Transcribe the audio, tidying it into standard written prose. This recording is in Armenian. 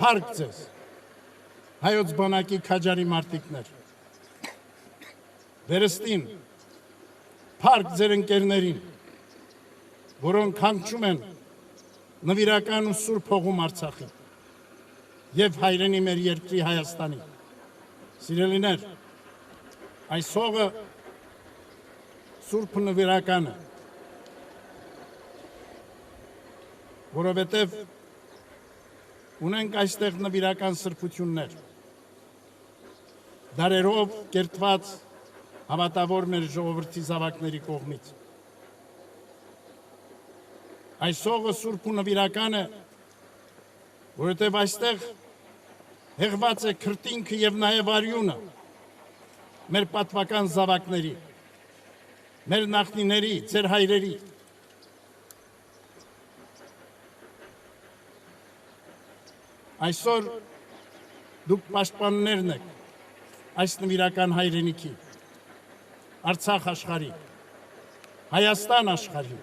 Փառք ձեզ, հայոց բանակի քաջարի մարտիկներ, վերստին, փառք ձեր ընկերներին, որոնք հանգչում են նվիրական ու սուրբ հողում Արցախի և հայրենի մեր երկրի Հայաստանի։ Սիրելիներ, այս հողը սուրբ նվիրական է, որովհետև ունենք այստեղ նվիրական սրբություններ, դարերով կերտված հավատավոր մեր ժողովրդի զավակների կողմից։ Այս հողը սուրբ ու նվիրական է, որովհետև այստեղ հեղված է քրտինքը և նաև արյունը մեր պատվական զավակների, մեր նախնիների, ձեր հայրերի։ Այսօր դուք պաշտպաններն եք այս նվիրական հայրենիքի, Արցախ աշխարհի, Հայաստան աշխարհի,